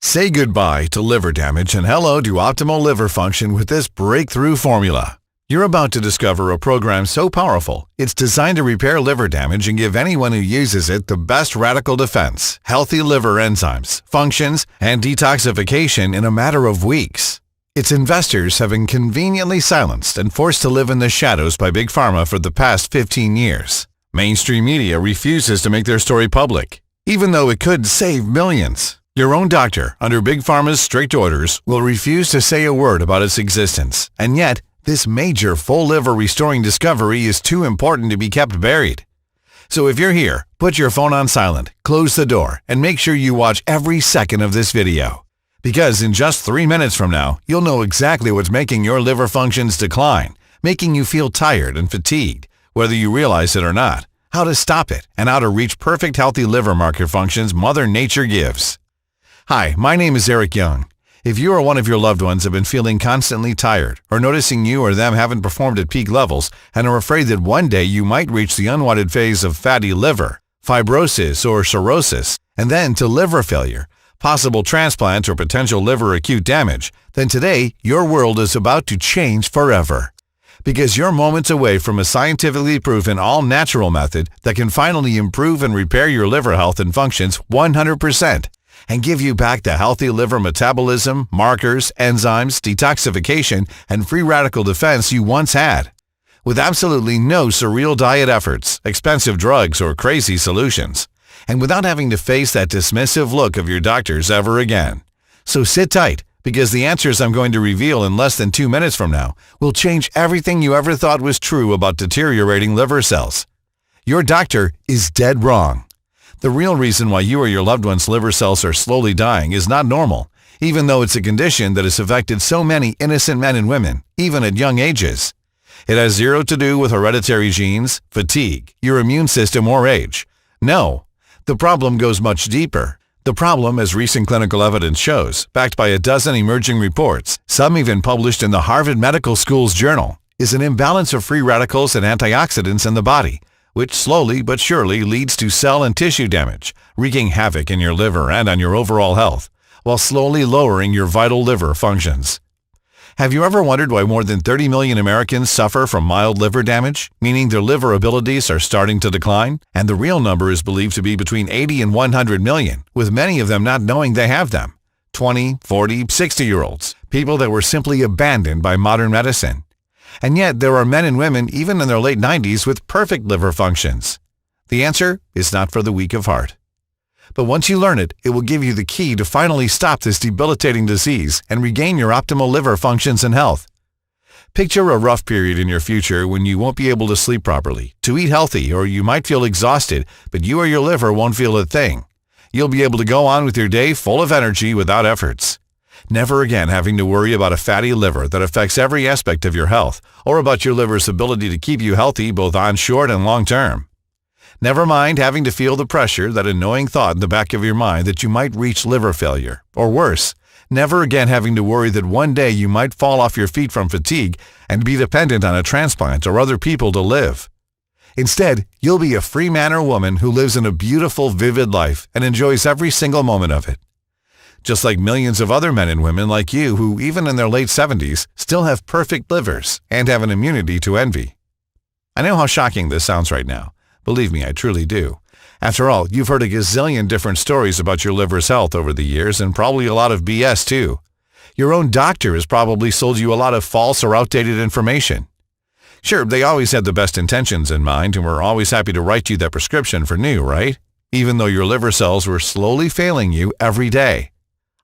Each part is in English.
Say goodbye to liver damage and hello to optimal liver function with this breakthrough formula. You're about to discover a program so powerful, it's designed to repair liver damage and give anyone who uses it the best radical defense, healthy liver enzymes, functions, and detoxification in a matter of weeks. Its investors have been conveniently silenced and forced to live in the shadows by Big Pharma for the past 15 years. Mainstream media refuses to make their story public, even though it could save millions. Your own doctor, under Big Pharma's strict orders, will refuse to say a word about its existence, and yet, this major full liver restoring discovery is too important to be kept buried. So if you're here, put your phone on silent, close the door, and make sure you watch every second of this video. Because in just 3 minutes from now, you'll know exactly what's making your liver functions decline, making you feel tired and fatigued, whether you realize it or not, how to stop it, and how to reach perfect healthy liver marker functions Mother Nature gives. Hi, my name is Eric Young. If you or one of your loved ones have been feeling constantly tired or noticing you or them haven't performed at peak levels and are afraid that one day you might reach the unwanted phase of fatty liver, fibrosis or cirrhosis, and then to liver failure, possible transplant or potential liver acute damage, then today your world is about to change forever. Because you're moments away from a scientifically proven all-natural method that can finally improve and repair your liver health and functions 100%. And give you back the healthy liver metabolism, markers, enzymes, detoxification, and free radical defense you once had. With absolutely no surreal diet efforts, expensive drugs, or crazy solutions. And without having to face that dismissive look of your doctors ever again. So sit tight, because the answers I'm going to reveal in less than 2 minutes from now will change everything you ever thought was true about deteriorating liver cells. Your doctor is dead wrong. The real reason why you or your loved one's liver cells are slowly dying is not normal, even though it's a condition that has affected so many innocent men and women, even at young ages. It has zero to do with hereditary genes, fatigue, your immune system, or age. No, the problem goes much deeper. The problem, as recent clinical evidence shows, backed by a dozen emerging reports, some even published in the Harvard Medical School's journal, is an imbalance of free radicals and antioxidants in the body, which slowly but surely leads to cell and tissue damage, wreaking havoc in your liver and on your overall health, while slowly lowering your vital liver functions. Have you ever wondered why more than 30 million Americans suffer from mild liver damage, meaning their liver abilities are starting to decline? And the real number is believed to be between 80 and 100 million, with many of them not knowing they have them. 20, 40, 60-year-olds, people that were simply abandoned by modern medicine. And yet, there are men and women, even in their late 90s, with perfect liver functions. The answer is not for the weak of heart. But once you learn it, it will give you the key to finally stop this debilitating disease and regain your optimal liver functions and health. Picture a rough period in your future when you won't be able to sleep properly, to eat healthy, or you might feel exhausted, but you or your liver won't feel a thing. You'll be able to go on with your day full of energy without efforts. Never again having to worry about a fatty liver that affects every aspect of your health, or about your liver's ability to keep you healthy both on short and long term. Never mind having to feel the pressure, that annoying thought in the back of your mind that you might reach liver failure, or worse, never again having to worry that one day you might fall off your feet from fatigue and be dependent on a transplant or other people to live. Instead, you'll be a free man or woman who lives in a beautiful, vivid life and enjoys every single moment of it. Just like millions of other men and women like you who, even in their late 70s, still have perfect livers and have an immunity to envy. I know how shocking this sounds right now. Believe me, I truly do. After all, you've heard a gazillion different stories about your liver's health over the years, and probably a lot of BS too. Your own doctor has probably sold you a lot of false or outdated information. Sure, they always had the best intentions in mind and were always happy to write you that prescription for new, right? Even though your liver cells were slowly failing you every day.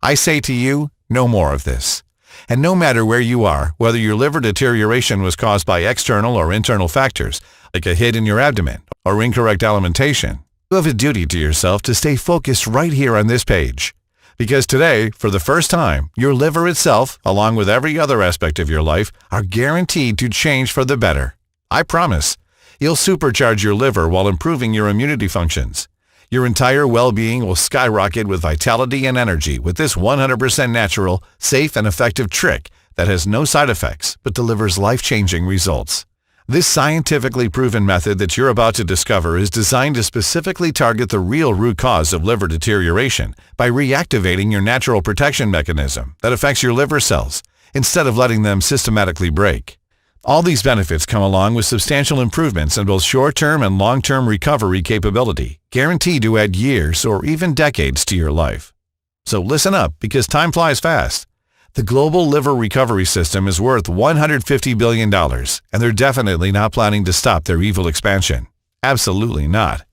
I say to you, no more of this. And no matter where you are, whether your liver deterioration was caused by external or internal factors, like a hit in your abdomen or incorrect alimentation, you have a duty to yourself to stay focused right here on this page. Because today, for the first time, your liver itself, along with every other aspect of your life, are guaranteed to change for the better. I promise. You'll supercharge your liver while improving your immunity functions. Your entire well-being will skyrocket with vitality and energy with this 100% natural, safe, and effective trick that has no side effects but delivers life-changing results. This scientifically proven method that you're about to discover is designed to specifically target the real root cause of liver deterioration by reactivating your natural protection mechanism that affects your liver cells instead of letting them systematically break. All these benefits come along with substantial improvements in both short-term and long-term recovery capability, guaranteed to add years or even decades to your life. So listen up, because time flies fast. The global liver recovery system is worth $150 billion, and they're definitely not planning to stop their evil expansion. Absolutely not.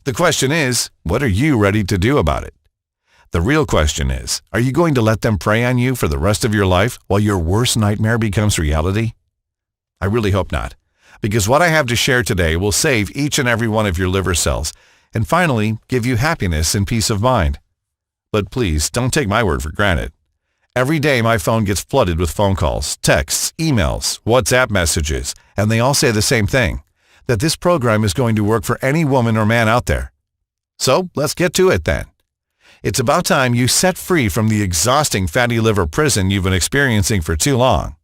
The question is, what are you ready to do about it? The real question is, are you going to let them prey on you for the rest of your life while your worst nightmare becomes reality? I really hope not, because what I have to share today will save each and every one of your liver cells and finally give you happiness and peace of mind. But please, don't take my word for granted. Every day my phone gets flooded with phone calls, texts, emails, WhatsApp messages, and they all say the same thing, that this program is going to work for any woman or man out there. So let's get to it then. It's about time you set free from the exhausting fatty liver prison you've been experiencing for too long.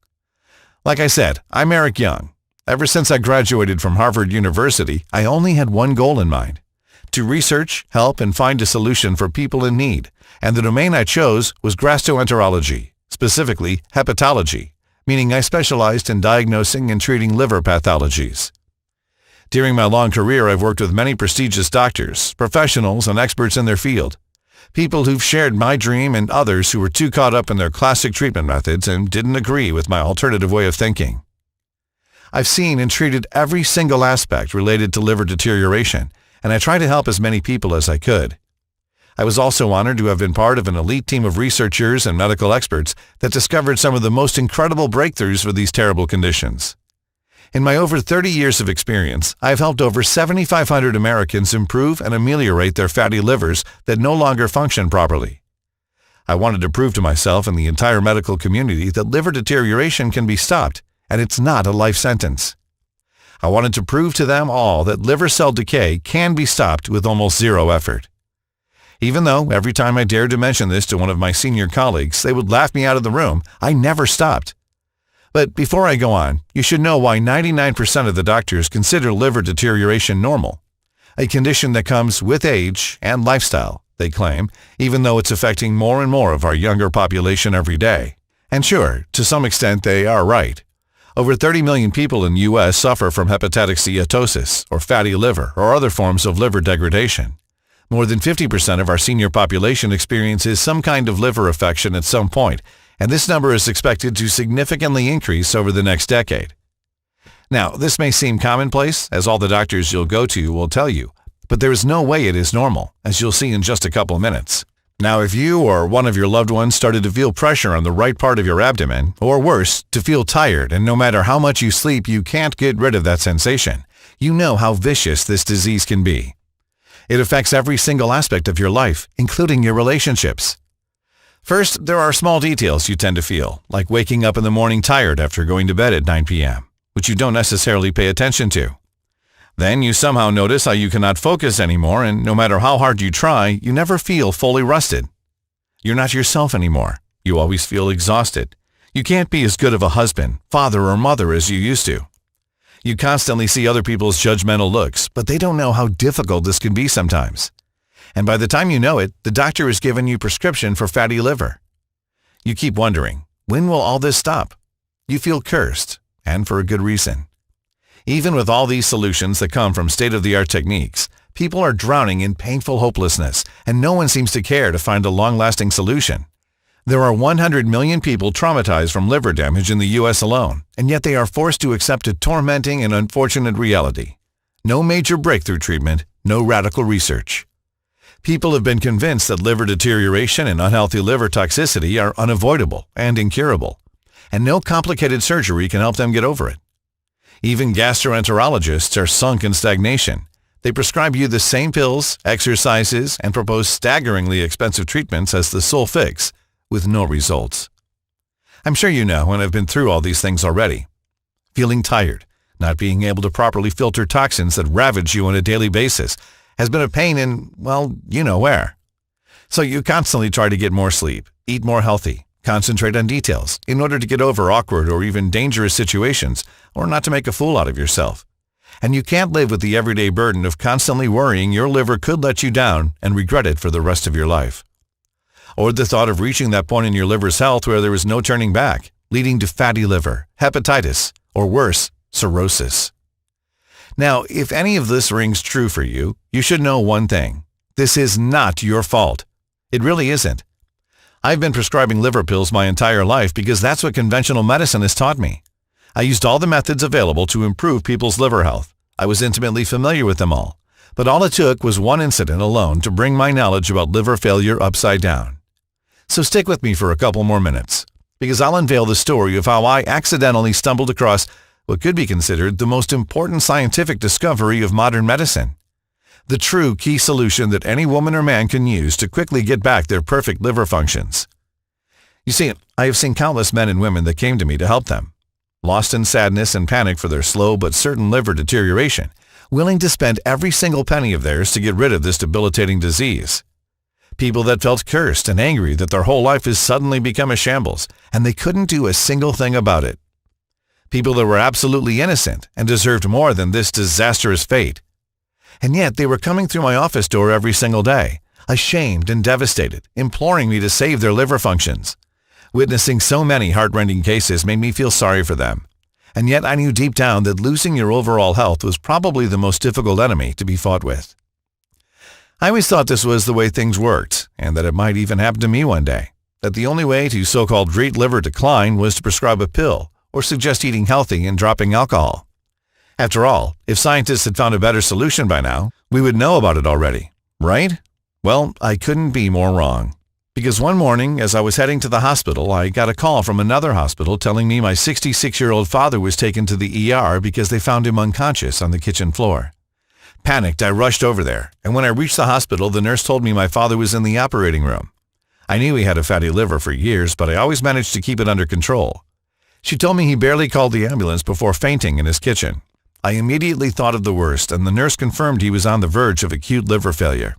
Like I said, I'm Eric Young. Ever since I graduated from Harvard University, I only had one goal in mind: to research, help, and find a solution for people in need. And the domain I chose was gastroenterology, specifically hepatology, meaning I specialized in diagnosing and treating liver pathologies. During my long career, I've worked with many prestigious doctors, professionals, and experts in their field. People who've shared my dream and others who were too caught up in their classic treatment methods and didn't agree with my alternative way of thinking. I've seen and treated every single aspect related to liver deterioration, and I tried to help as many people as I could. I was also honored to have been part of an elite team of researchers and medical experts that discovered some of the most incredible breakthroughs for these terrible conditions. In my over 30 years of experience, I have helped over 7,500 Americans improve and ameliorate their fatty livers that no longer function properly. I wanted to prove to myself and the entire medical community that liver deterioration can be stopped, and it's not a life sentence. I wanted to prove to them all that liver cell decay can be stopped with almost zero effort. Even though every time I dared to mention this to one of my senior colleagues, they would laugh me out of the room, I never stopped. But before I go on, you should know why 99% of the doctors consider liver deterioration normal, a condition that comes with age and lifestyle, they claim, even though it's affecting more and more of our younger population every day. And sure, to some extent they are right. Over 30 million people in the U.S. suffer from hepatic steatosis, or fatty liver, or other forms of liver degradation. More than 50% of our senior population experiences some kind of liver affection at some point, and this number is expected to significantly increase over the next decade. Now, this may seem commonplace, as all the doctors you'll go to will tell you, but there is no way it is normal, as you'll see in just a couple minutes. Now, if you or one of your loved ones started to feel pressure on the right part of your abdomen, or worse, to feel tired and no matter how much you sleep you can't get rid of that sensation, you know how vicious this disease can be. It affects every single aspect of your life, including your relationships. First, there are small details you tend to feel, like waking up in the morning tired after going to bed at 9 p.m., which you don't necessarily pay attention to. Then you somehow notice how you cannot focus anymore, and no matter how hard you try, you never feel fully rested. You're not yourself anymore. You always feel exhausted. You can't be as good of a husband, father, or mother as you used to. You constantly see other people's judgmental looks, but they don't know how difficult this can be sometimes. And by the time you know it, the doctor has given you prescription for fatty liver. You keep wondering, when will all this stop? You feel cursed, and for a good reason. Even with all these solutions that come from state-of-the-art techniques, people are drowning in painful hopelessness, and no one seems to care to find a long-lasting solution. There are 100 million people traumatized from liver damage in the U.S. alone, and yet they are forced to accept a tormenting and unfortunate reality. No major breakthrough treatment, no radical research. People have been convinced that liver deterioration and unhealthy liver toxicity are unavoidable and incurable, and no complicated surgery can help them get over it. Even gastroenterologists are sunk in stagnation. They prescribe you the same pills, exercises, and propose staggeringly expensive treatments as the sole fix, with no results. I'm sure you know and have been through all these things already. Feeling tired, not being able to properly filter toxins that ravage you on a daily basis, has been a pain in, well, you know where. So you constantly try to get more sleep, eat more healthy, Concentrate on details in order to get over awkward or even dangerous situations or not to make a fool out of yourself. And you can't live with the everyday burden of constantly worrying your liver could let you down and regret it for the rest of your life. Or the thought of reaching that point in your liver's health where there is no turning back, leading to fatty liver, hepatitis, or worse, cirrhosis. Now, if any of this rings true for you, you should know one thing. This is not your fault. It really isn't. I've been prescribing liver pills my entire life because that's what conventional medicine has taught me. I used all the methods available to improve people's liver health. I was intimately familiar with them all. But all it took was one incident alone to bring my knowledge about liver failure upside down. So stick with me for a couple more minutes, because I'll unveil the story of how I accidentally stumbled across what could be considered the most important scientific discovery of modern medicine. The true key solution that any woman or man can use to quickly get back their perfect liver functions. You see, I have seen countless men and women that came to me to help them, lost in sadness and panic for their slow but certain liver deterioration, willing to spend every single penny of theirs to get rid of this debilitating disease. People that felt cursed and angry that their whole life has suddenly become a shambles and they couldn't do a single thing about it. People that were absolutely innocent and deserved more than this disastrous fate. And yet they were coming through my office door every single day, ashamed and devastated, imploring me to save their liver functions. Witnessing so many heart-rending cases made me feel sorry for them. And yet I knew deep down that losing your overall health was probably the most difficult enemy to be fought with. I always thought this was the way things worked, and that it might even happen to me one day, that the only way to so-called treat liver decline was to prescribe a pill or suggest eating healthy and dropping alcohol. After all, if scientists had found a better solution by now, we would know about it already, right? Well, I couldn't be more wrong. Because one morning, as I was heading to the hospital, I got a call from another hospital telling me my 66-year-old father was taken to the ER because they found him unconscious on the kitchen floor. Panicked, I rushed over there, and when I reached the hospital, the nurse told me my father was in the operating room. I knew he had a fatty liver for years, but I always managed to keep it under control. She told me he barely called the ambulance before fainting in his kitchen. I immediately thought of the worst, and the nurse confirmed he was on the verge of acute liver failure.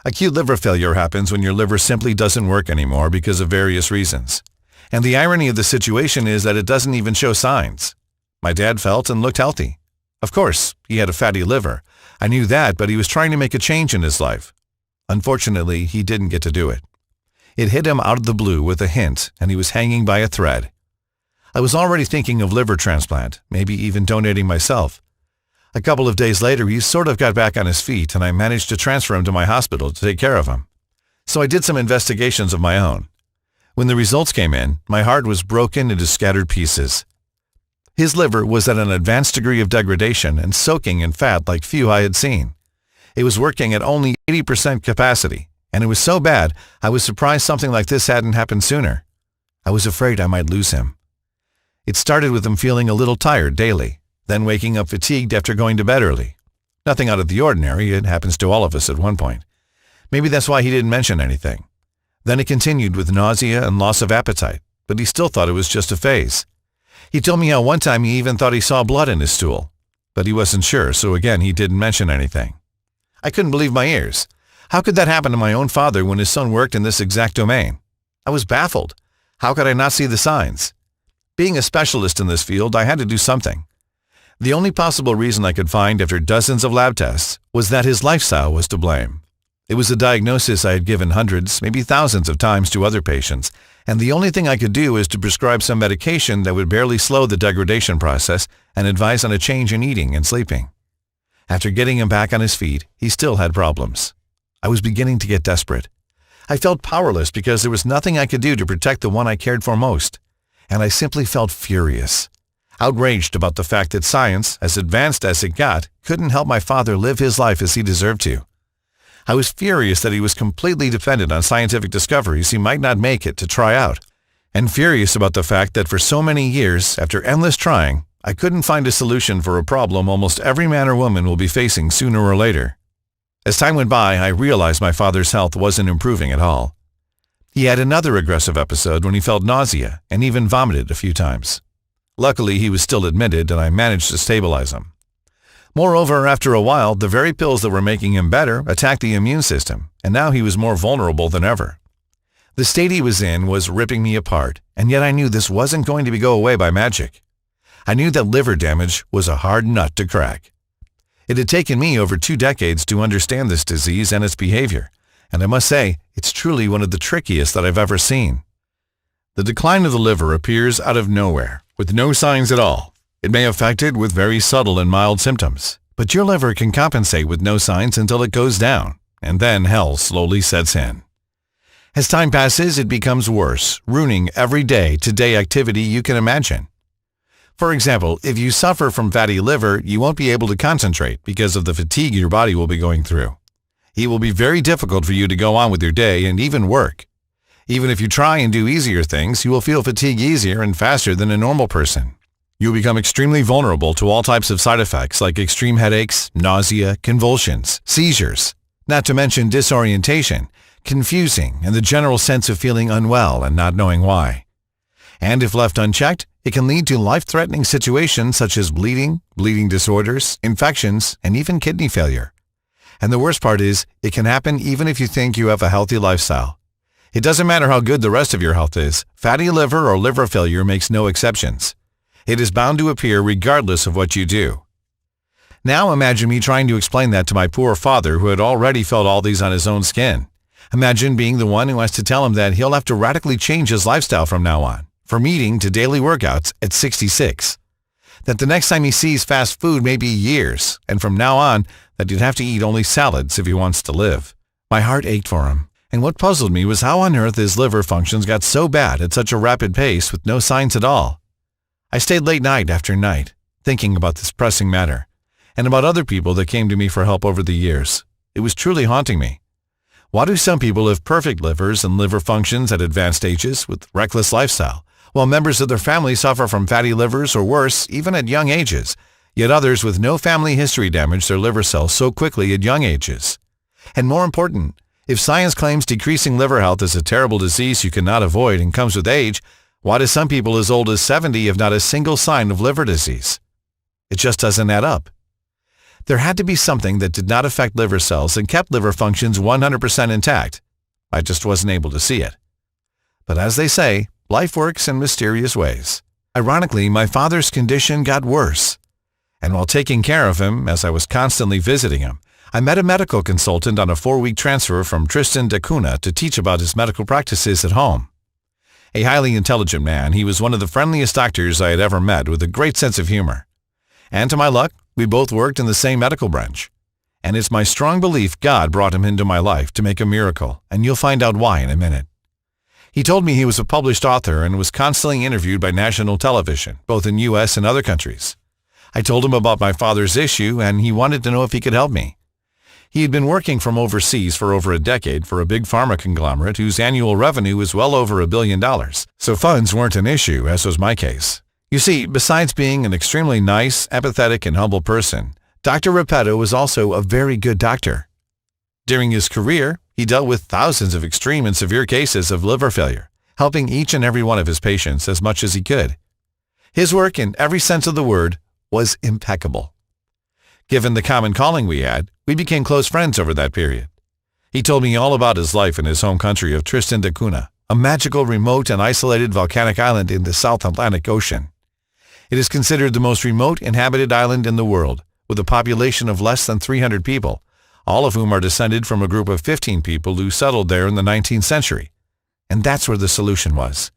Acute liver failure happens when your liver simply doesn't work anymore because of various reasons. And the irony of the situation is that it doesn't even show signs. My dad felt and looked healthy. Of course, he had a fatty liver. I knew that, but he was trying to make a change in his life. Unfortunately, he didn't get to do it. It hit him out of the blue with a hint, and he was hanging by a thread. I was already thinking of liver transplant, maybe even donating myself. A couple of days later, he sort of got back on his feet, and I managed to transfer him to my hospital to take care of him. So I did some investigations of my own. When the results came in, my heart was broken into scattered pieces. His liver was at an advanced degree of degradation and soaking in fat like few I had seen. It was working at only 80% capacity, and it was so bad I was surprised something like this hadn't happened sooner. I was afraid I might lose him. It started with him feeling a little tired daily, then waking up fatigued after going to bed early. Nothing out of the ordinary, it happens to all of us at one point. Maybe that's why he didn't mention anything. Then it continued with nausea and loss of appetite, but he still thought it was just a phase. He told me how one time he even thought he saw blood in his stool, but he wasn't sure, so again he didn't mention anything. I couldn't believe my ears. How could that happen to my own father when his son worked in this exact domain? I was baffled. How could I not see the signs? Being a specialist in this field, I had to do something. The only possible reason I could find after dozens of lab tests was that his lifestyle was to blame. It was a diagnosis I had given hundreds, maybe thousands of times to other patients, and the only thing I could do was to prescribe some medication that would barely slow the degradation process and advise on a change in eating and sleeping. After getting him back on his feet, he still had problems. I was beginning to get desperate. I felt powerless because there was nothing I could do to protect the one I cared for most. And I simply felt furious, outraged about the fact that science, as advanced as it got, couldn't help my father live his life as he deserved to. I was furious that he was completely dependent on scientific discoveries he might not make it to try out, and furious about the fact that for so many years, after endless trying, I couldn't find a solution for a problem almost every man or woman will be facing sooner or later. As time went by, I realized my father's health wasn't improving at all. He had another aggressive episode when he felt nausea and even vomited a few times. Luckily, he was still admitted and I managed to stabilize him. Moreover, after a while, the very pills that were making him better attacked the immune system, and now he was more vulnerable than ever. The state he was in was ripping me apart, and yet I knew this wasn't going to go away by magic. I knew that liver damage was a hard nut to crack. It had taken me over 2 decades to understand this disease and its behavior, and I must say, it's truly one of the trickiest that I've ever seen. The decline of the liver appears out of nowhere, with no signs at all. It may affect it with very subtle and mild symptoms, but your liver can compensate with no signs until it goes down, and then hell slowly sets in. As time passes, it becomes worse, ruining every day-to-day activity you can imagine. For example, if you suffer from fatty liver, you won't be able to concentrate because of the fatigue your body will be going through. It will be very difficult for you to go on with your day and even work. Even if you try and do easier things, you will feel fatigue easier and faster than a normal person. You'll become extremely vulnerable to all types of side effects like extreme headaches, nausea, convulsions, seizures, not to mention disorientation, confusing, and the general sense of feeling unwell and not knowing why. And if left unchecked, it can lead to life-threatening situations such as bleeding, bleeding disorders, infections, and even kidney failure. And the worst part is, it can happen even if you think you have a healthy lifestyle. It doesn't matter how good the rest of your health is, fatty liver or liver failure makes no exceptions. It is bound to appear regardless of what you do. Now imagine me trying to explain that to my poor father who had already felt all these on his own skin. Imagine being the one who has to tell him that he'll have to radically change his lifestyle from now on, from eating to daily workouts at 66. That the next time he sees fast food may be years, and from now on, that he'd have to eat only salads if he wants to live. My heart ached for him, and what puzzled me was how on earth his liver functions got so bad at such a rapid pace with no signs at all. I stayed late night after night, thinking about this pressing matter, and about other people that came to me for help over the years. It was truly haunting me. Why do some people have perfect livers and liver functions at advanced ages with reckless lifestyle, while members of their family suffer from fatty livers or worse, even at young ages, yet others with no family history damage their liver cells so quickly at young ages? And more important, if science claims decreasing liver health is a terrible disease you cannot avoid and comes with age, why do some people as old as 70 have not a single sign of liver disease? It just doesn't add up. There had to be something that did not affect liver cells and kept liver functions 100% intact. I just wasn't able to see it. But as they say, life works in mysterious ways. Ironically, my father's condition got worse. And while taking care of him, as I was constantly visiting him, I met a medical consultant on a 4-week transfer from Tristan da Cunha to teach about his medical practices at home. A highly intelligent man, he was one of the friendliest doctors I had ever met with a great sense of humor. And to my luck, we both worked in the same medical branch. And it's my strong belief God brought him into my life to make a miracle, and you'll find out why in a minute. He told me he was a published author and was constantly interviewed by national television, both in U.S. and other countries. I told him about my father's issue, and he wanted to know if he could help me. He had been working from overseas for over a decade for a big pharma conglomerate whose annual revenue was well over $1 billion, so funds weren't an issue, as was my case. You see, besides being an extremely nice, empathetic, and humble person, Dr. Repetto was also a very good doctor. During his career, he dealt with thousands of extreme and severe cases of liver failure, helping each and every one of his patients as much as he could. His work, in every sense of the word, was impeccable. Given the common calling we had, we became close friends over that period. He told me all about his life in his home country of Tristan da Cunha, a magical, remote, and isolated volcanic island in the South Atlantic Ocean. It is considered the most remote inhabited island in the world, with a population of less than 300 people, all of whom are descended from a group of 15 people who settled there in the 19th century. And that's where the solution was.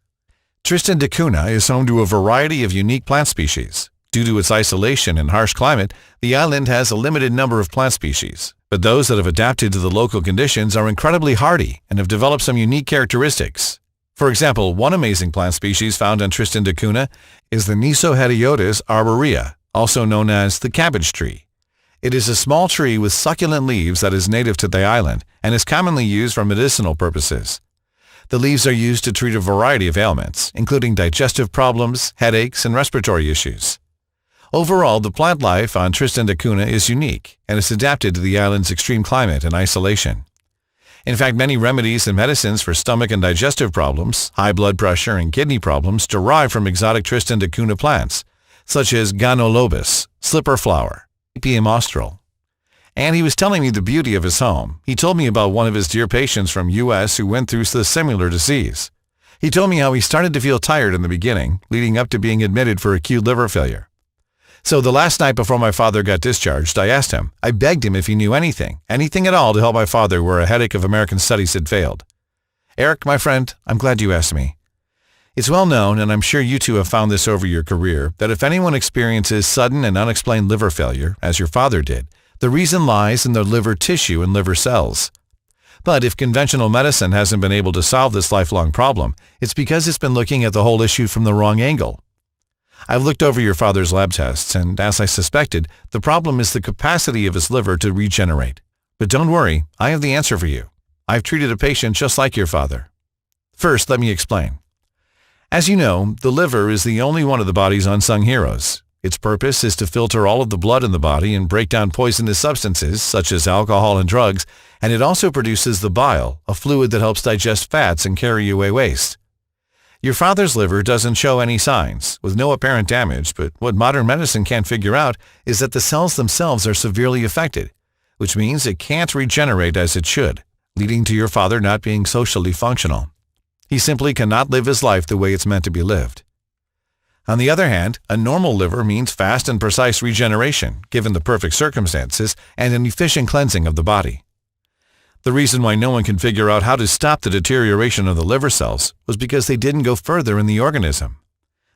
Tristan da Cunha is home to a variety of unique plant species. Due to its isolation and harsh climate, the island has a limited number of plant species, but those that have adapted to the local conditions are incredibly hardy and have developed some unique characteristics. For example, one amazing plant species found on Tristan da Cunha is the Nisohediotis arborea, also known as the cabbage tree. It is a small tree with succulent leaves that is native to the island and is commonly used for medicinal purposes. The leaves are used to treat a variety of ailments, including digestive problems, headaches, and respiratory issues. Overall, the plant life on Tristan da Cunha is unique and is adapted to the island's extreme climate and isolation. In fact, many remedies and medicines for stomach and digestive problems, high blood pressure, and kidney problems derive from exotic Tristan da Cunha plants, such as Ganolobus, slipper flower, Ipium austral. And he was telling me the beauty of his home. He told me about one of his dear patients from U.S. who went through the similar disease. He told me how he started to feel tired in the beginning, leading up to being admitted for acute liver failure. So the last night before my father got discharged, I begged him if he knew anything at all to help my father where a headache of American studies had failed. Eric, my friend, I'm glad you asked me. It's well known, and I'm sure you too have found this over your career, that if anyone experiences sudden and unexplained liver failure, as your father did, the reason lies in their liver tissue and liver cells. But if conventional medicine hasn't been able to solve this lifelong problem, it's because it's been looking at the whole issue from the wrong angle. I've looked over your father's lab tests, and as I suspected, the problem is the capacity of his liver to regenerate. But don't worry, I have the answer for you. I've treated a patient just like your father. First, let me explain. As you know, the liver is the only one of the body's unsung heroes. Its purpose is to filter all of the blood in the body and break down poisonous substances, such as alcohol and drugs, and it also produces the bile, a fluid that helps digest fats and carry away waste. Your father's liver doesn't show any signs, with no apparent damage, but what modern medicine can't figure out is that the cells themselves are severely affected, which means it can't regenerate as it should, leading to your father not being socially functional. He simply cannot live his life the way it's meant to be lived. On the other hand, a normal liver means fast and precise regeneration, given the perfect circumstances, and an efficient cleansing of the body. The reason why no one can figure out how to stop the deterioration of the liver cells was because they didn't go further in the organism.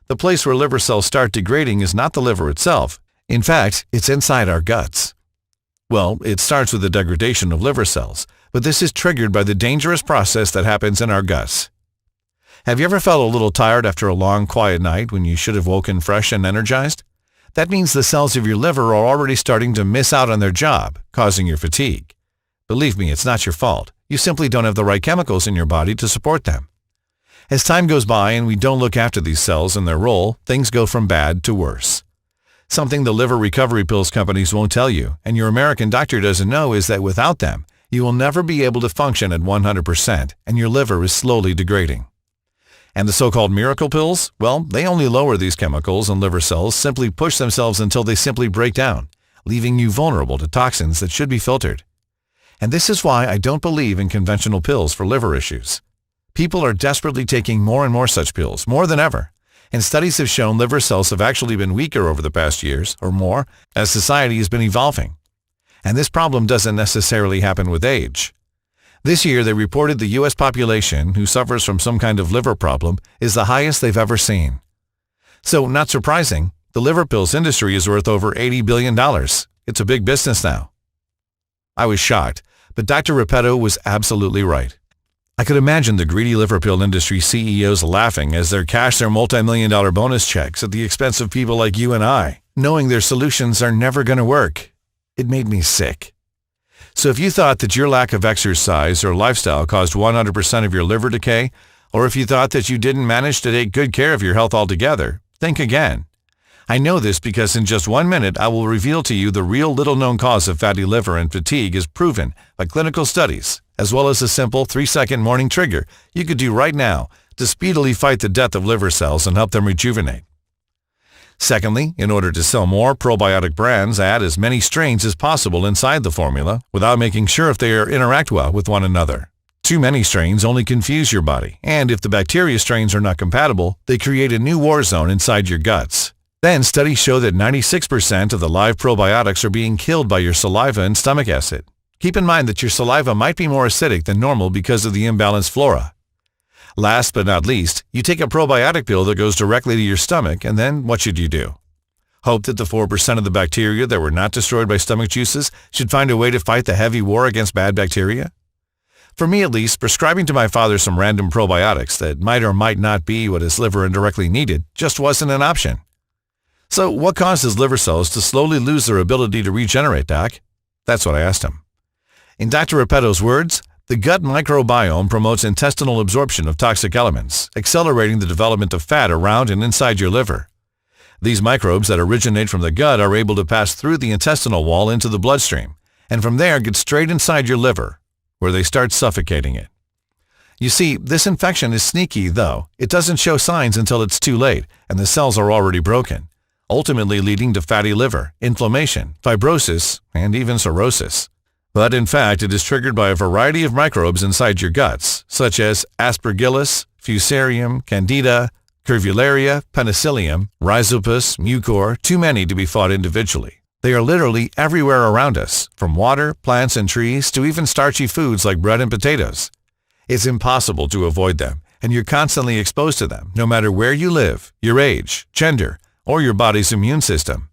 The place where liver cells start degrading is not the liver itself. In fact, it's inside our guts. Well, it starts with the degradation of liver cells, but this is triggered by the dangerous process that happens in our guts. Have you ever felt a little tired after a long, quiet night when you should have woken fresh and energized? That means the cells of your liver are already starting to miss out on their job, causing your fatigue. Believe me, it's not your fault. You simply don't have the right chemicals in your body to support them. As time goes by and we don't look after these cells and their role, things go from bad to worse. Something the liver recovery pills companies won't tell you, and your American doctor doesn't know, is that without them, you will never be able to function at 100%, and your liver is slowly degrading. And the so-called miracle pills, well, they only lower these chemicals, and liver cells simply push themselves until they simply break down, leaving you vulnerable to toxins that should be filtered. And this is why I don't believe in conventional pills for liver issues. People are desperately taking more and more such pills, more than ever. And studies have shown liver cells have actually been weaker over the past years, or more, as society has been evolving. And this problem doesn't necessarily happen with age. This year, they reported the U.S. population who suffers from some kind of liver problem is the highest they've ever seen. So, not surprising, the liver pills industry is worth over $80 billion. It's a big business now. I was shocked, but Dr. Repetto was absolutely right. I could imagine the greedy liver pill industry CEOs laughing as they cash their multi-million-dollar bonus checks at the expense of people like you and I, knowing their solutions are never going to work. It made me sick. So if you thought that your lack of exercise or lifestyle caused 100% of your liver decay, or if you thought that you didn't manage to take good care of your health altogether, think again. I know this because in just 1 minute I will reveal to you the real little-known cause of fatty liver and fatigue is proven by clinical studies, as well as a simple 3-second morning trigger you could do right now to speedily fight the death of liver cells and help them rejuvenate. Secondly, in order to sell more, probiotic brands add as many strains as possible inside the formula without making sure if they interact well with one another. Too many strains only confuse your body, and if the bacteria strains are not compatible, they create a new war zone inside your guts. Then studies show that 96% of the live probiotics are being killed by your saliva and stomach acid. Keep in mind that your saliva might be more acidic than normal because of the imbalanced flora. Last but not least, you take a probiotic pill that goes directly to your stomach, and then what should you do? Hope that the 4% of the bacteria that were not destroyed by stomach juices should find a way to fight the heavy war against bad bacteria? For me at least, prescribing to my father some random probiotics that might or might not be what his liver indirectly needed just wasn't an option. So what causes liver cells to slowly lose their ability to regenerate, Doc? That's what I asked him. In Dr. Repetto's words, the gut microbiome promotes intestinal absorption of toxic elements, accelerating the development of fat around and inside your liver. These microbes that originate from the gut are able to pass through the intestinal wall into the bloodstream, and from there get straight inside your liver, where they start suffocating it. You see, this infection is sneaky, though. It doesn't show signs until it's too late, and the cells are already broken. ultimately leading to fatty liver, inflammation, fibrosis, and even cirrhosis. But in fact, it is triggered by a variety of microbes inside your guts, such as Aspergillus, Fusarium, Candida, Curvularia, Penicillium, Rhizopus, Mucor, too many to be fought individually. They are literally everywhere around us, from water, plants, and trees to even starchy foods like bread and potatoes. It's impossible to avoid them, and you're constantly exposed to them, no matter where you live, your age, gender, or your body's immune system.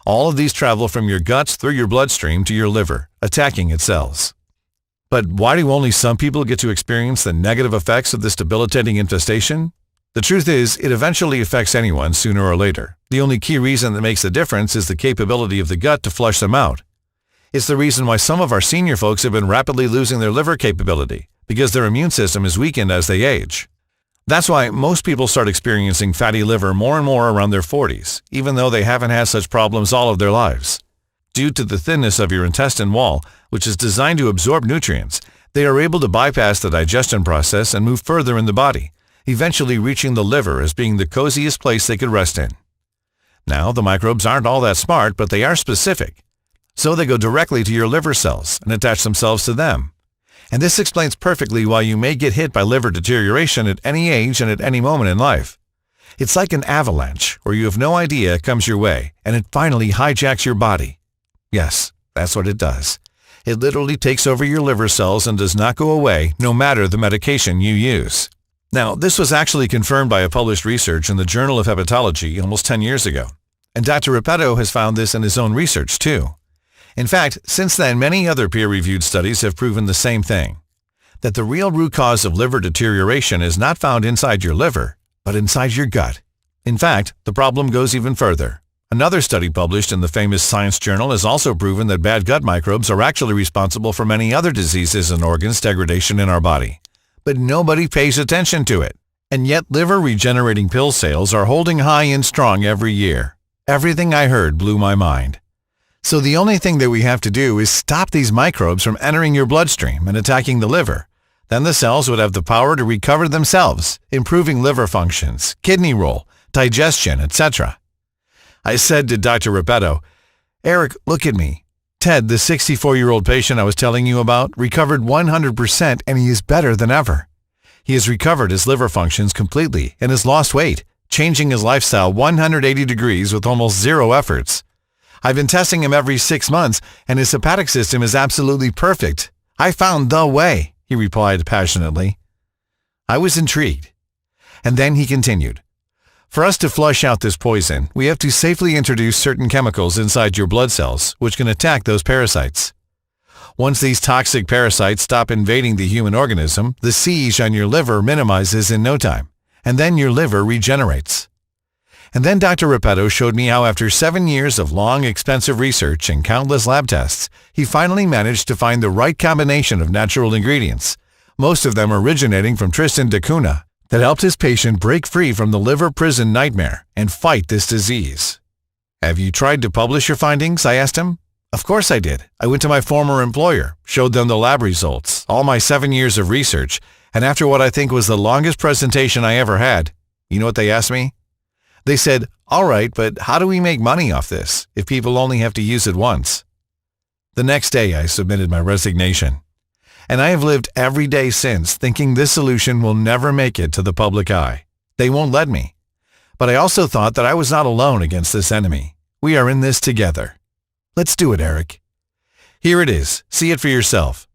All of these travel from your guts through your bloodstream to your liver, attacking its cells. But why do only some people get to experience the negative effects of this debilitating infestation? The truth is, it eventually affects anyone sooner or later. The only key reason that makes the difference is the capability of the gut to flush them out. It's the reason why some of our senior folks have been rapidly losing their liver capability, because their immune system is weakened as they age. That's why most people start experiencing fatty liver more and more around their 40s, even though they haven't had such problems all of their lives. Due to the thinness of your intestine wall, which is designed to absorb nutrients, they are able to bypass the digestion process and move further in the body, eventually reaching the liver as being the coziest place they could rest in. Now, the microbes aren't all that smart, but they are specific. So they go directly to your liver cells and attach themselves to them. And this explains perfectly why you may get hit by liver deterioration at any age and at any moment in life. It's like an avalanche where you have no idea it comes your way, and it finally hijacks your body. Yes, that's what it does. It literally takes over your liver cells and does not go away, no matter the medication you use. Now, this was actually confirmed by a published research in the Journal of Hepatology almost 10 years ago. And Dr. Repetto has found this in his own research, too. In fact, since then, many other peer-reviewed studies have proven the same thing, that the real root cause of liver deterioration is not found inside your liver, but inside your gut. In fact, the problem goes even further. Another study published in the famous Science journal has also proven that bad gut microbes are actually responsible for many other diseases and organs degradation in our body. But nobody pays attention to it. And yet liver-regenerating pill sales are holding high and strong every year. Everything I heard blew my mind. So the only thing that we have to do is stop these microbes from entering your bloodstream and attacking the liver. Then the cells would have the power to recover themselves, improving liver functions, kidney roll, digestion, etc. I said to Dr. Repetto, "Eric, look at me. Ted, the 64-year-old patient I was telling you about, recovered 100% and he is better than ever. He has recovered his liver functions completely and has lost weight, changing his lifestyle 180 degrees with almost zero efforts. I've been testing him every 6 months, and his hepatic system is absolutely perfect. I found the way," he replied passionately. I was intrigued. And then he continued, "For us to flush out this poison, we have to safely introduce certain chemicals inside your blood cells, which can attack those parasites. Once these toxic parasites stop invading the human organism, the siege on your liver minimizes in no time, and then your liver regenerates." And then Dr. Repetto showed me how after 7 years of long, expensive research and countless lab tests, he finally managed to find the right combination of natural ingredients, most of them originating from Tristan da Cunha, that helped his patient break free from the liver prison nightmare and fight this disease. "Have you tried to publish your findings?" I asked him. "Of course I did. I went to my former employer, showed them the lab results, all my 7 years of research, and after what I think was the longest presentation I ever had, you know what they asked me? They said, 'All right, but how do we make money off this if people only have to use it once?' The next day I submitted my resignation. And I have lived every day since thinking this solution will never make it to the public eye. They won't let me. But I also thought that I was not alone against this enemy. We are in this together. Let's do it, Eric." Here it is. See it for yourself.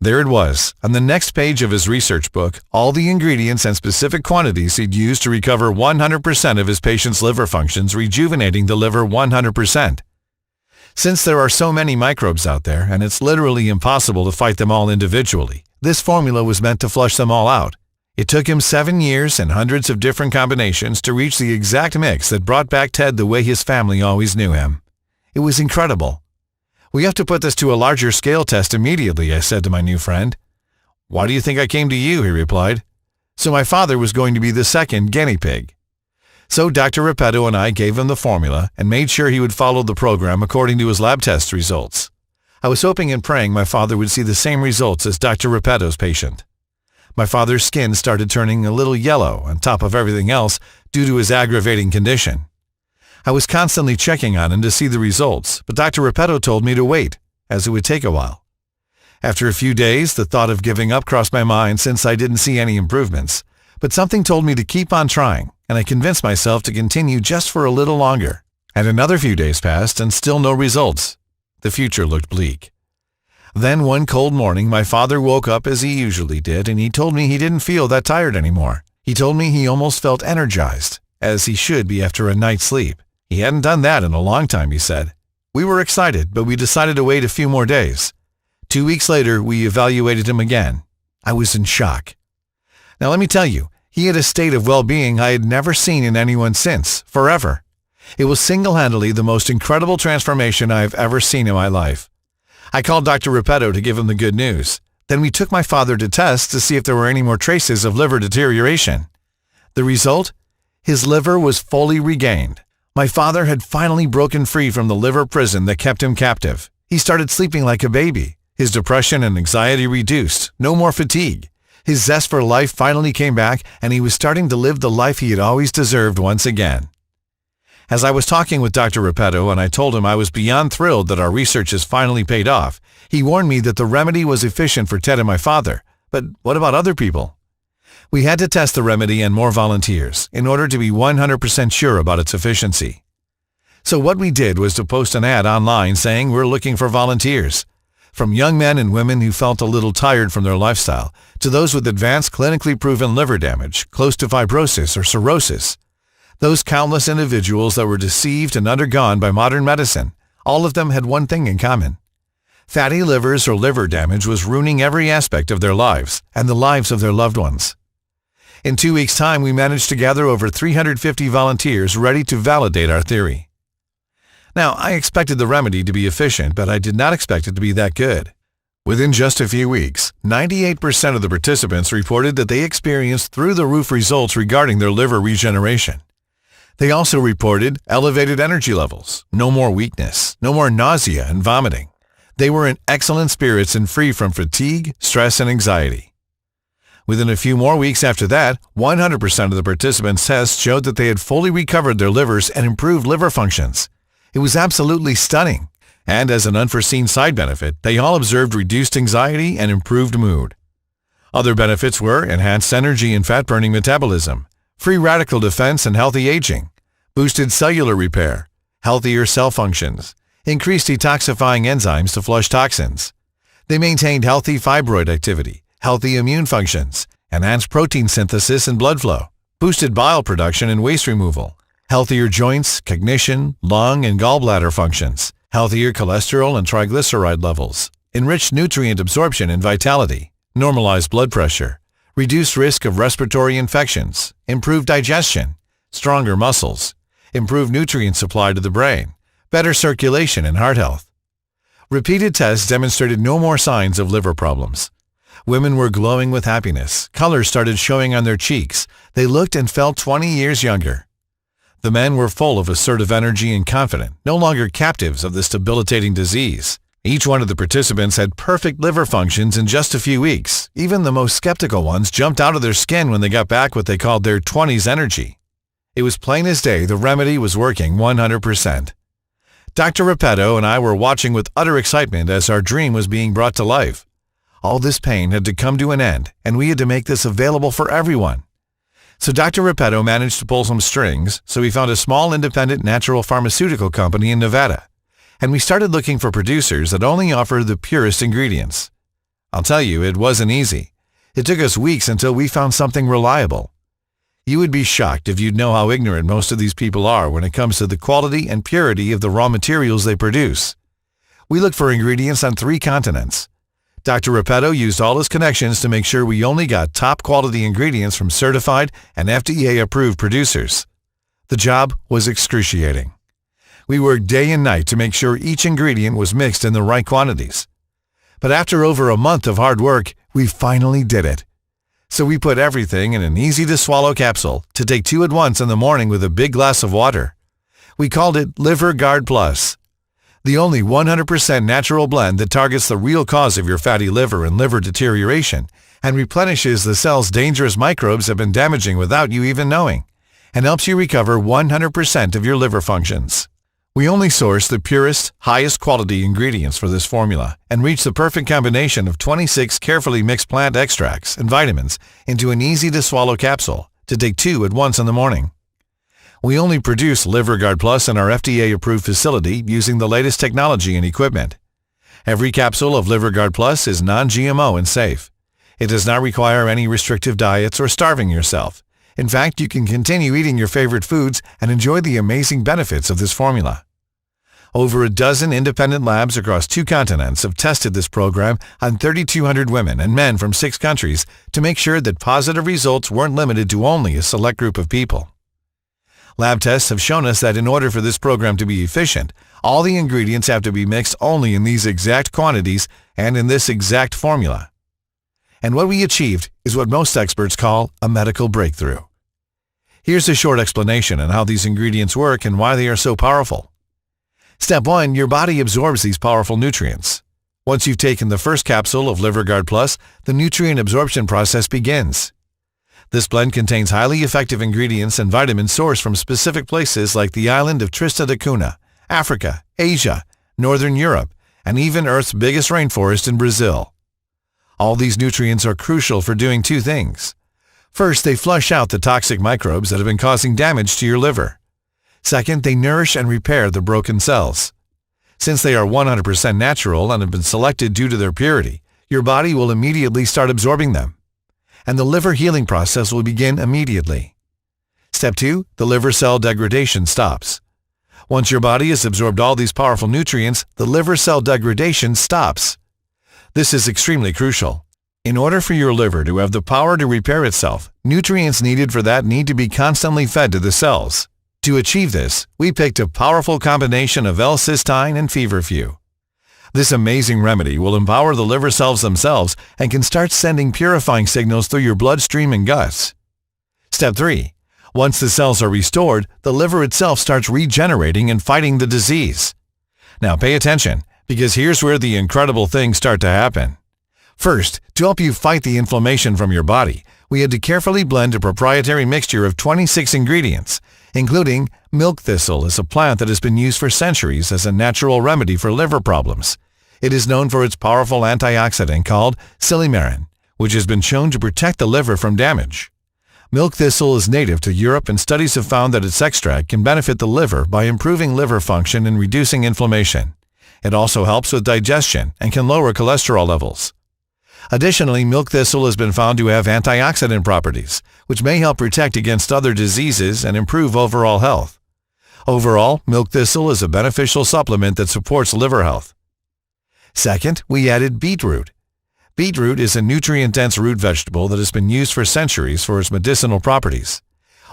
There it was, on the next page of his research book, all the ingredients and specific quantities he'd used to recover 100% of his patient's liver functions, rejuvenating the liver 100%. Since there are so many microbes out there, and it's literally impossible to fight them all individually, this formula was meant to flush them all out. It took him 7 years and hundreds of different combinations to reach the exact mix that brought back Ted the way his family always knew him. It was incredible. "We have to put this to a larger scale test immediately," I said to my new friend. "Why do you think I came to you?" he replied. So my father was going to be the second guinea pig. So Dr. Repetto and I gave him the formula and made sure he would follow the program according to his lab test results. I was hoping and praying my father would see the same results as Dr. Repetto's patient. My father's skin started turning a little yellow on top of everything else due to his aggravating condition. I was constantly checking on him to see the results, but Dr. Repetto told me to wait, as it would take a while. After a few days, the thought of giving up crossed my mind since I didn't see any improvements, but something told me to keep on trying, and I convinced myself to continue just for a little longer. And another few days passed and still no results. The future looked bleak. Then one cold morning, my father woke up as he usually did, and he told me he didn't feel that tired anymore. He told me he almost felt energized, as he should be after a night's sleep. He hadn't done that in a long time, he said. We were excited, but we decided to wait a few more days. 2 weeks later, we evaluated him again. I was in shock. Now let me tell you, he had a state of well-being I had never seen in anyone since, forever. It was single-handedly the most incredible transformation I have ever seen in my life. I called Dr. Repetto to give him the good news. Then we took my father to test to see if there were any more traces of liver deterioration. The result? His liver was fully regained. My father had finally broken free from the liver prison that kept him captive. He started sleeping like a baby. His depression and anxiety reduced. No more fatigue. His zest for life finally came back, and he was starting to live the life he had always deserved once again. As I was talking with Dr. Repetto and I told him I was beyond thrilled that our research has finally paid off, he warned me that the remedy was efficient for Ted and my father. But what about other people? We had to test the remedy and more volunteers in order to be 100% sure about its efficiency. So what we did was to post an ad online saying we're looking for volunteers. From young men and women who felt a little tired from their lifestyle, to those with advanced clinically proven liver damage, close to fibrosis or cirrhosis. Those countless individuals that were deceived and undergone by modern medicine, all of them had one thing in common. Fatty livers or liver damage was ruining every aspect of their lives and the lives of their loved ones. In 2 weeks' time, we managed to gather over 350 volunteers ready to validate our theory. Now, I expected the remedy to be efficient, but I did not expect it to be that good. Within just a few weeks, 98% of the participants reported that they experienced through-the-roof results regarding their liver regeneration. They also reported elevated energy levels, no more weakness, no more nausea and vomiting. They were in excellent spirits and free from fatigue, stress, and anxiety. Within a few more weeks after that, 100% of the participants' tests showed that they had fully recovered their livers and improved liver functions. It was absolutely stunning. And as an unforeseen side benefit, they all observed reduced anxiety and improved mood. Other benefits were enhanced energy and fat-burning metabolism, free radical defense and healthy aging, boosted cellular repair, healthier cell functions, increased detoxifying enzymes to flush toxins. They maintained healthy fibroid activity, healthy immune functions, enhanced protein synthesis and blood flow, boosted bile production and waste removal, healthier joints, cognition, lung and gallbladder functions, healthier cholesterol and triglyceride levels, enriched nutrient absorption and vitality, normalized blood pressure, reduced risk of respiratory infections, improved digestion, stronger muscles, improved nutrient supply to the brain, better circulation and heart health. Repeated tests demonstrated no more signs of liver problems. Women were glowing with happiness. Color started showing on their cheeks. They looked and felt 20 years younger. The men were full of assertive energy and confident, no longer captives of this debilitating disease. Each one of the participants had perfect liver functions in just a few weeks. Even the most skeptical ones jumped out of their skin when they got back what they called their 20s energy. It was plain as day the remedy was working 100%. Dr. Repetto and I were watching with utter excitement as our dream was being brought to life. All this pain had to come to an end, and we had to make this available for everyone. So Dr. Repetto managed to pull some strings, so we found a small independent natural pharmaceutical company in Nevada. And we started looking for producers that only offered the purest ingredients. I'll tell you, it wasn't easy. It took us weeks until we found something reliable. You would be shocked if you'd know how ignorant most of these people are when it comes to the quality and purity of the raw materials they produce. We looked for ingredients on 3 continents. Dr. Repetto used all his connections to make sure we only got top-quality ingredients from certified and FDA-approved producers. The job was excruciating. We worked day and night to make sure each ingredient was mixed in the right quantities. But after over a month of hard work, we finally did it. So we put everything in an easy-to-swallow capsule to take 2 at once in the morning with a big glass of water. We called it Liver Guard Plus. The only 100% natural blend that targets the real cause of your fatty liver and liver deterioration and replenishes the cells dangerous microbes have been damaging without you even knowing. and helps you recover 100% of your liver functions. We only source the purest, highest quality ingredients for this formula and reach the perfect combination of 26 carefully mixed plant extracts and vitamins into an easy-to-swallow capsule to take 2 at once in the morning. We only produce LiverGuard Plus in our FDA-approved facility using the latest technology and equipment. Every capsule of LiverGuard Plus is non-GMO and safe. It does not require any restrictive diets or starving yourself. In fact, you can continue eating your favorite foods and enjoy the amazing benefits of this formula. Over a dozen independent labs across 2 continents have tested this program on 3,200 women and men from 6 countries to make sure that positive results weren't limited to only a select group of people. Lab tests have shown us that in order for this program to be efficient, all the ingredients have to be mixed only in these exact quantities and in this exact formula. And what we achieved is what most experts call a medical breakthrough. Here's a short explanation on how these ingredients work and why they are so powerful. Step 1, your body absorbs these powerful nutrients. Once you've taken the first capsule of LiverGuard Plus, the nutrient absorption process begins. This blend contains highly effective ingredients and vitamins sourced from specific places like the island of Tristan da Cunha, Africa, Asia, Northern Europe, and even Earth's biggest rainforest in Brazil. All these nutrients are crucial for doing 2 things. First, they flush out the toxic microbes that have been causing damage to your liver. Second, they nourish and repair the broken cells. Since they are 100% natural and have been selected due to their purity, your body will immediately start absorbing them. And the liver healing process will begin immediately. Step 2, the liver cell degradation stops. Once your body has absorbed all these powerful nutrients, the liver cell degradation stops. This is extremely crucial. In order for your liver to have the power to repair itself, nutrients needed for that need to be constantly fed to the cells. To achieve this, we picked a powerful combination of L-cysteine and feverfew. This amazing remedy will empower the liver cells themselves and can start sending purifying signals through your bloodstream and guts. Step 3. Once the cells are restored, the liver itself starts regenerating and fighting the disease. Now pay attention, because here's where the incredible things start to happen. First, to help you fight the inflammation from your body, we had to carefully blend a proprietary mixture of 26 ingredients, including milk thistle is a plant that has been used for centuries as a natural remedy for liver problems. It is known for its powerful antioxidant called silymarin, which has been shown to protect the liver from damage. Milk thistle is native to Europe, and studies have found that its extract can benefit the liver by improving liver function and reducing inflammation. It also helps with digestion and can lower cholesterol levels. Additionally, milk thistle has been found to have antioxidant properties, which may help protect against other diseases and improve overall health. Overall, milk thistle is a beneficial supplement that supports liver health. Second, we added beetroot. Beetroot is a nutrient-dense root vegetable that has been used for centuries for its medicinal properties.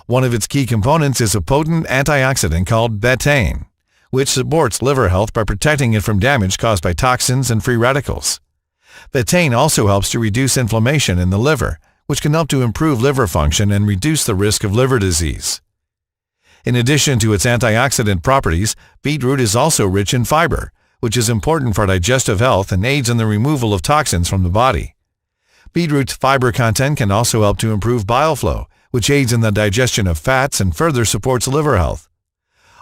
One of its key components is a potent antioxidant called betaine, which supports liver health by protecting it from damage caused by toxins and free radicals. Betaine also helps to reduce inflammation in the liver, which can help to improve liver function and reduce the risk of liver disease. In addition to its antioxidant properties, beetroot is also rich in fiber, which is important for digestive health and aids in the removal of toxins from the body. Beetroot's fiber content can also help to improve bile flow, which aids in the digestion of fats and further supports liver health.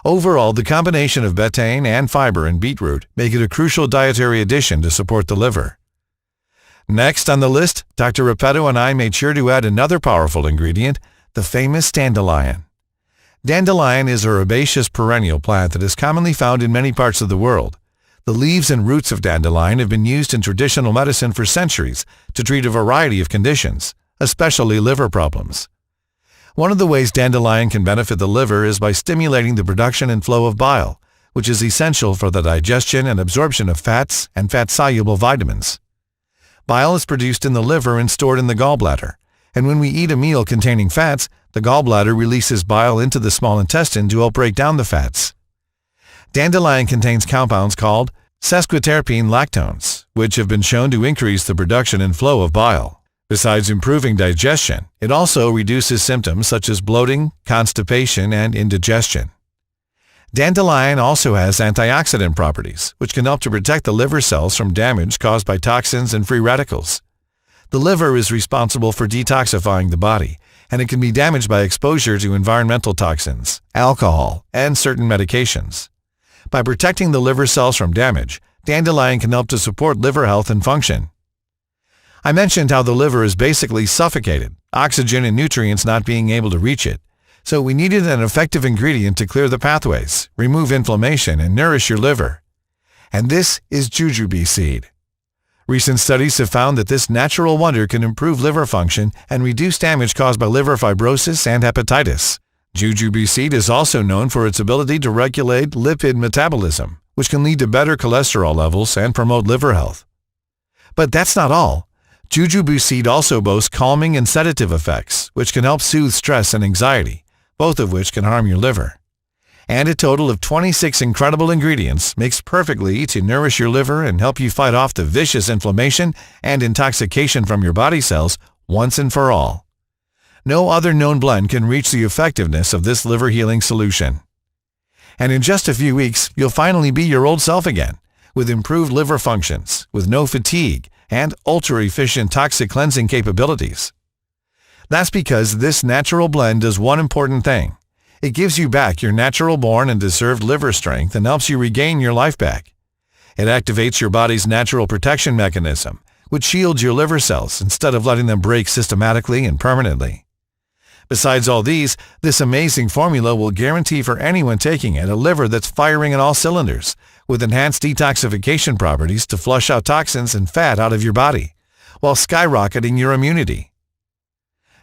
Overall, the combination of betaine and fiber in beetroot make it a crucial dietary addition to support the liver. Next on the list, Dr. Repetto and I made sure to add another powerful ingredient, the famous dandelion. Dandelion is a herbaceous perennial plant that is commonly found in many parts of the world. The leaves and roots of dandelion have been used in traditional medicine for centuries to treat a variety of conditions, especially liver problems. One of the ways dandelion can benefit the liver is by stimulating the production and flow of bile, which is essential for the digestion and absorption of fats and fat-soluble vitamins. Bile is produced in the liver and stored in the gallbladder, and when we eat a meal containing fats, the gallbladder releases bile into the small intestine to help break down the fats. Dandelion contains compounds called sesquiterpene lactones, which have been shown to increase the production and flow of bile. Besides improving digestion, it also reduces symptoms such as bloating, constipation, and indigestion. Dandelion also has antioxidant properties, which can help to protect the liver cells from damage caused by toxins and free radicals. The liver is responsible for detoxifying the body, and it can be damaged by exposure to environmental toxins, alcohol, and certain medications. By protecting the liver cells from damage, dandelion can help to support liver health and function. I mentioned how the liver is basically suffocated, oxygen and nutrients not being able to reach it. So we needed an effective ingredient to clear the pathways, remove inflammation, and nourish your liver. And this is jujube seed. Recent studies have found that this natural wonder can improve liver function and reduce damage caused by liver fibrosis and hepatitis. Jujube seed is also known for its ability to regulate lipid metabolism, which can lead to better cholesterol levels and promote liver health. But that's not all. Jujube seed also boasts calming and sedative effects, which can help soothe stress and anxiety, both of which can harm your liver. And a total of 26 incredible ingredients mixed perfectly to nourish your liver and help you fight off the vicious inflammation and intoxication from your body cells once and for all. No other known blend can reach the effectiveness of this liver healing solution. And in just a few weeks, you'll finally be your old self again, with improved liver functions, with no fatigue, and ultra-efficient toxic cleansing capabilities. That's because this natural blend does one important thing. It gives you back your natural-born and deserved liver strength and helps you regain your life back. It activates your body's natural protection mechanism, which shields your liver cells instead of letting them break systematically and permanently. Besides all these, this amazing formula will guarantee for anyone taking it a liver that's firing on all cylinders, with enhanced detoxification properties to flush out toxins and fat out of your body, while skyrocketing your immunity.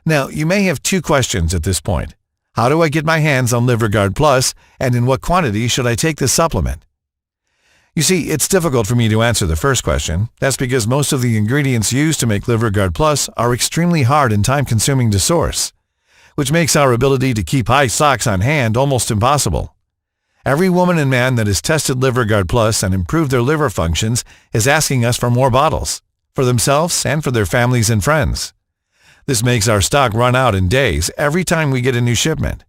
Now, you may have two questions at this point. How do I get my hands on LiverGuard Plus, and in what quantity should I take this supplement? You see, it's difficult for me to answer the first question. That's because most of the ingredients used to make LiverGuard Plus are extremely hard and time-consuming to source, which makes our ability to keep high stocks on hand almost impossible. Every woman and man that has tested LiverGuard Plus and improved their liver functions is asking us for more bottles, for themselves and for their families and friends. This makes our stock run out in days every time we get a new shipment.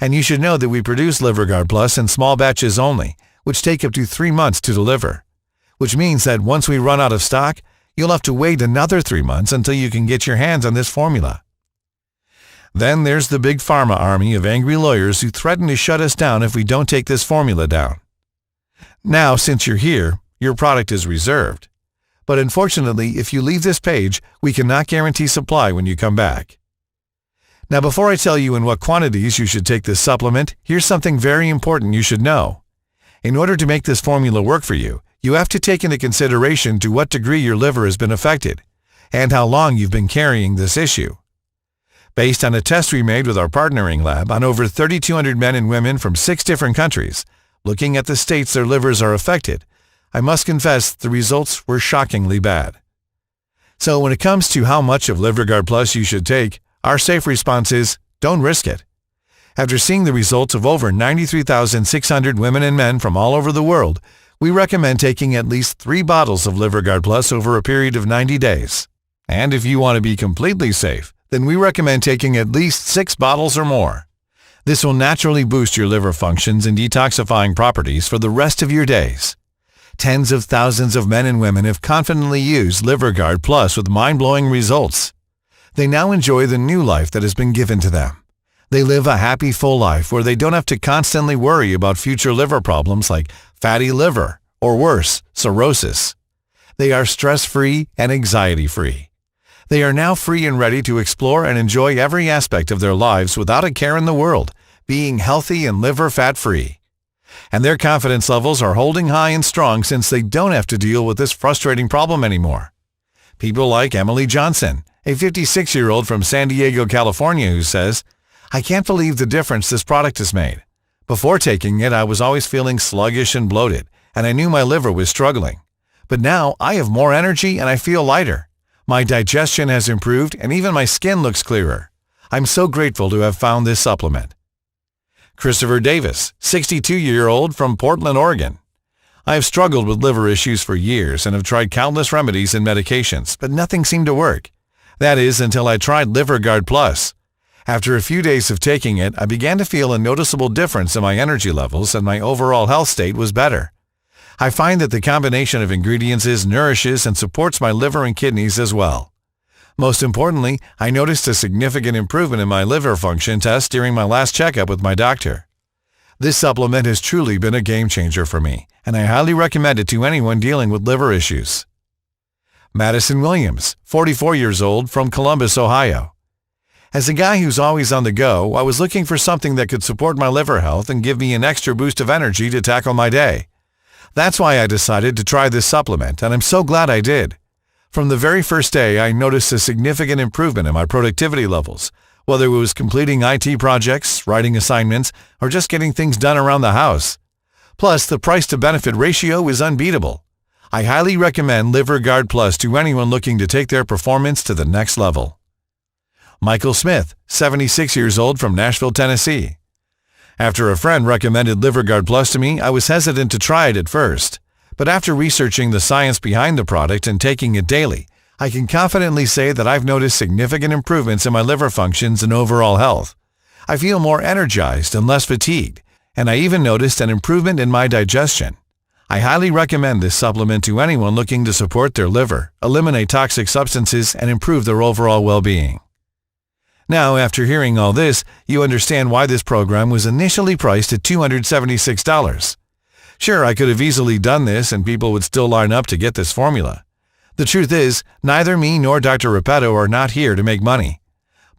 And you should know that we produce LiverGuard Plus in small batches only, which take up to 3 months to deliver, which means that once we run out of stock, you'll have to wait another 3 months until you can get your hands on this formula. Then there's the big pharma army of angry lawyers who threaten to shut us down if we don't take this formula down. Now, since you're here, your product is reserved. But unfortunately, if you leave this page, we cannot guarantee supply when you come back. Now, before I tell you in what quantities you should take this supplement, here's something very important you should know. In order to make this formula work for you, you have to take into consideration to what degree your liver has been affected, and how long you've been carrying this issue. Based on a test we made with our partnering lab on over 3,200 men and women from 6 different countries, looking at the states their livers are affected, I must confess the results were shockingly bad. So when it comes to how much of LiverGuard Plus you should take, our safe response is, don't risk it. After seeing the results of over 93,600 women and men from all over the world, we recommend taking at least 3 bottles of LiverGuard Plus over a period of 90 days. And if you want to be completely safe, then we recommend taking at least 6 bottles or more. This will naturally boost your liver functions and detoxifying properties for the rest of your days. Tens of thousands of men and women have confidently used LiverGuard Plus with mind-blowing results. They now enjoy the new life that has been given to them. They live a happy, full life where they don't have to constantly worry about future liver problems like fatty liver, or worse, cirrhosis. They are stress-free and anxiety-free. They are now free and ready to explore and enjoy every aspect of their lives without a care in the world, being healthy and liver fat-free. And their confidence levels are holding high and strong since they don't have to deal with this frustrating problem anymore. People like Emily Johnson, a 56-year-old from San Diego, California, who says, "I can't believe the difference this product has made. Before taking it, I was always feeling sluggish and bloated, and I knew my liver was struggling. But now I have more energy and I feel lighter. My digestion has improved and even my skin looks clearer. I'm so grateful to have found this supplement." Christopher Davis, 62-year-old from Portland, Oregon. "I have struggled with liver issues for years and have tried countless remedies and medications, but nothing seemed to work. That is, until I tried LiverGuard Plus. After a few days of taking it, I began to feel a noticeable difference in my energy levels and my overall health state was better. I find that the combination of ingredients nourishes and supports my liver and kidneys as well. Most importantly, I noticed a significant improvement in my liver function test during my last checkup with my doctor. This supplement has truly been a game changer for me, and I highly recommend it to anyone dealing with liver issues. Madison Williams, 44 years old, from Columbus, Ohio. As a guy who's always on the go, I was looking for something that could support my liver health and give me an extra boost of energy to tackle my day. That's why I decided to try this supplement, and I'm so glad I did. From the very first day, I noticed a significant improvement in my productivity levels, whether it was completing IT projects, writing assignments, or just getting things done around the house. Plus, the price-to-benefit ratio is unbeatable. I highly recommend Liver Guard Plus to anyone looking to take their performance to the next level. Michael Smith, 76 years old, from Nashville, Tennessee. After a friend recommended Liver Guard Plus to me, I was hesitant to try it at first. But after researching the science behind the product and taking it daily, I can confidently say that I've noticed significant improvements in my liver functions and overall health. I feel more energized and less fatigued, and I even noticed an improvement in my digestion. I highly recommend this supplement to anyone looking to support their liver, eliminate toxic substances, and improve their overall well-being. Now, after hearing all this, you understand why this program was initially priced at $276. Sure, I could have easily done this and people would still line up to get this formula. The truth is, neither me nor Dr. Repetto are not here to make money.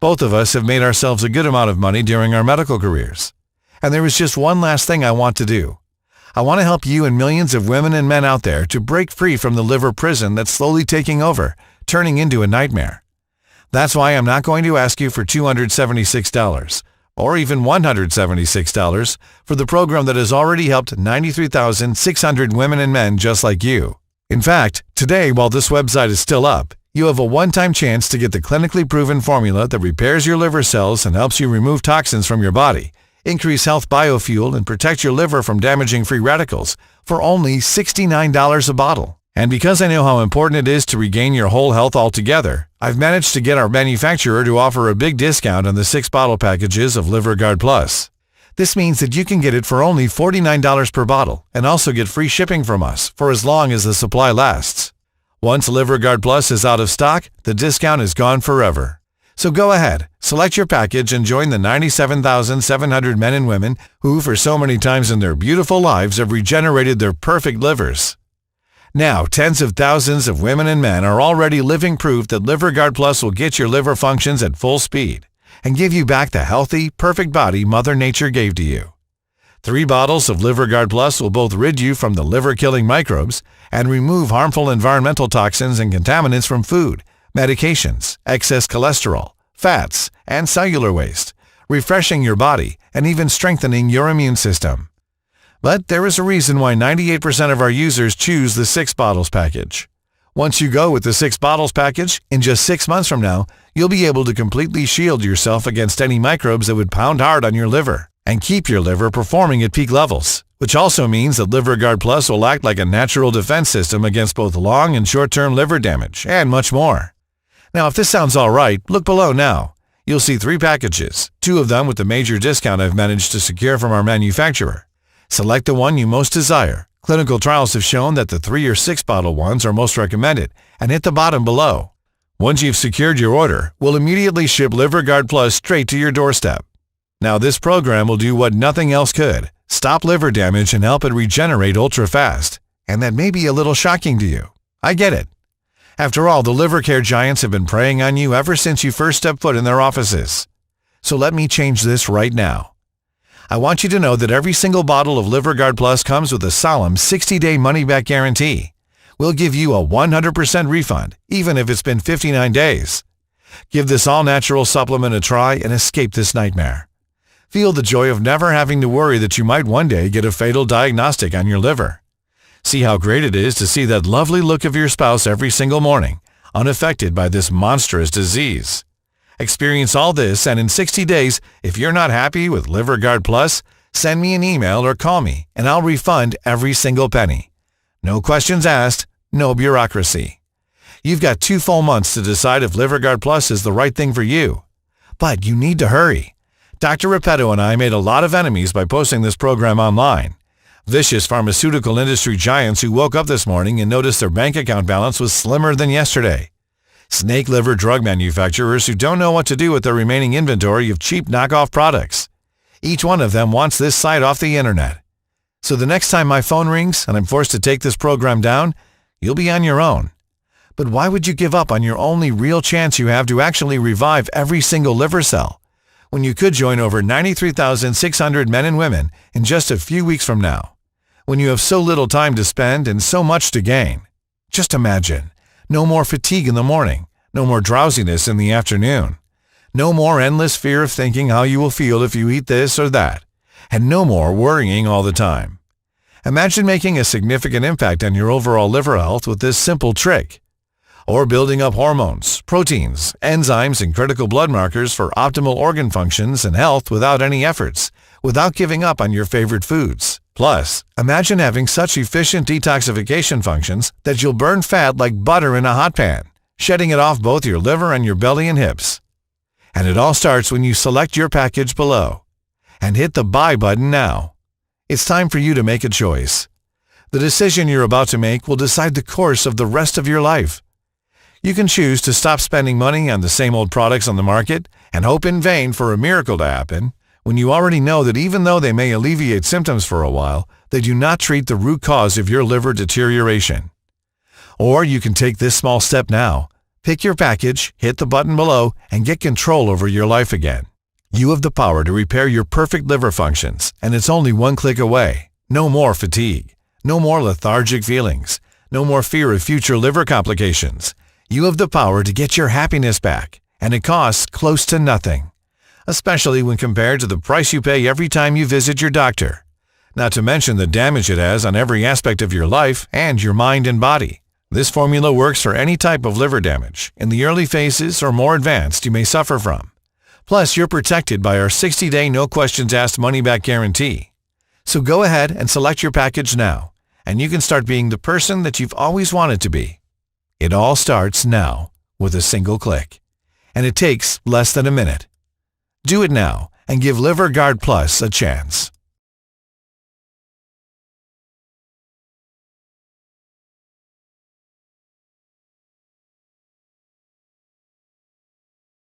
Both of us have made ourselves a good amount of money during our medical careers. And there is just one last thing I want to do. I want to help you and millions of women and men out there to break free from the liver prison that's slowly taking over, turning into a nightmare. That's why I'm not going to ask you for $276. Or even $176 for the program that has already helped 93,600 women and men just like you. In fact, today, while this website is still up, you have a one-time chance to get the clinically proven formula that repairs your liver cells and helps you remove toxins from your body, increase health biofuel, and protect your liver from damaging free radicals for only $69 a bottle. And because I know how important it is to regain your whole health altogether, I've managed to get our manufacturer to offer a big discount on the 6-bottle packages of Liver Guard Plus. This means that you can get it for only $49 per bottle and also get free shipping from us for as long as the supply lasts. Once Liver Guard Plus is out of stock, the discount is gone forever. So go ahead, select your package and join the 97,700 men and women who for so many times in their beautiful lives have regenerated their perfect livers. Now, tens of thousands of women and men are already living proof that Liver Guard Plus will get your liver functions at full speed and give you back the healthy, perfect body Mother Nature gave to you. 3 bottles of Liver Guard Plus will both rid you from the liver-killing microbes and remove harmful environmental toxins and contaminants from food, medications, excess cholesterol, fats, and cellular waste, refreshing your body and even strengthening your immune system. But there is a reason why 98% of our users choose the 6 bottles package. Once you go with the 6 bottles package, in just 6 months from now, you'll be able to completely shield yourself against any microbes that would pound hard on your liver and keep your liver performing at peak levels, which also means that Liver Guard Plus will act like a natural defense system against both long and short-term liver damage and much more. Now, if this sounds all right, look below now. You'll see 3 packages, 2 of them with the major discount I've managed to secure from our manufacturer. Select the one you most desire. Clinical trials have shown that the 3 or 6 bottle ones are most recommended, and hit the bottom below. Once you've secured your order, we'll immediately ship Liver Guard Plus straight to your doorstep. Now this program will do what nothing else could, stop liver damage and help it regenerate ultra fast. And that may be a little shocking to you. I get it. After all, the liver care giants have been preying on you ever since you first stepped foot in their offices. So let me change this right now. I want you to know that every single bottle of Liver Guard Plus comes with a solemn 60-day money-back guarantee. We'll give you a 100% refund, even if it's been 59 days. Give this all-natural supplement a try and escape this nightmare. Feel the joy of never having to worry that you might one day get a fatal diagnostic on your liver. See how great it is to see that lovely look of your spouse every single morning, unaffected by this monstrous disease. Experience all this, and in 60 days, if you're not happy with Liver Guard Plus, send me an email or call me, and I'll refund every single penny. No questions asked, no bureaucracy. You've got 2 full months to decide if Liver Guard Plus is the right thing for you. But you need to hurry. Dr. Repetto and I made a lot of enemies by posting this program online. Vicious pharmaceutical industry giants who woke up this morning and noticed their bank account balance was slimmer than yesterday. Snake liver drug manufacturers who don't know what to do with their remaining inventory of cheap knockoff products. Each one of them wants this site off the internet. So the next time my phone rings and I'm forced to take this program down, you'll be on your own. But why would you give up on your only real chance you have to actually revive every single liver cell, when you could join over 93,600 men and women in just a few weeks from now, when you have so little time to spend and so much to gain? Just imagine. No more fatigue in the morning, no more drowsiness in the afternoon, no more endless fear of thinking how you will feel if you eat this or that, and no more worrying all the time. Imagine making a significant impact on your overall liver health with this simple trick. Or building up hormones, proteins, enzymes, and critical blood markers for optimal organ functions and health without any efforts, without giving up on your favorite foods. Plus, imagine having such efficient detoxification functions that you'll burn fat like butter in a hot pan, shedding it off both your liver and your belly and hips. And it all starts when you select your package below and hit the buy button now. It's time for you to make a choice. The decision you're about to make will decide the course of the rest of your life. You can choose to stop spending money on the same old products on the market and hope in vain for a miracle to happen, when you already know that even though they may alleviate symptoms for a while, they do not treat the root cause of your liver deterioration. Or you can take this small step now, pick your package, hit the button below, and get control over your life again. You have the power to repair your perfect liver functions, and it's only one click away. No more fatigue, no more lethargic feelings, no more fear of future liver complications. You have the power to get your happiness back, and it costs close to nothing, especially when compared to the price you pay every time you visit your doctor, not to mention the damage it has on every aspect of your life and your mind and body. This formula works for any type of liver damage, in the early phases or more advanced, you may suffer from. Plus, you're protected by our 60-day no-questions-asked money-back guarantee. So go ahead and select your package now, and you can start being the person that you've always wanted to be. It all starts now with a single click, and it takes less than a minute. Do it now and give LiverGuard Plus a chance.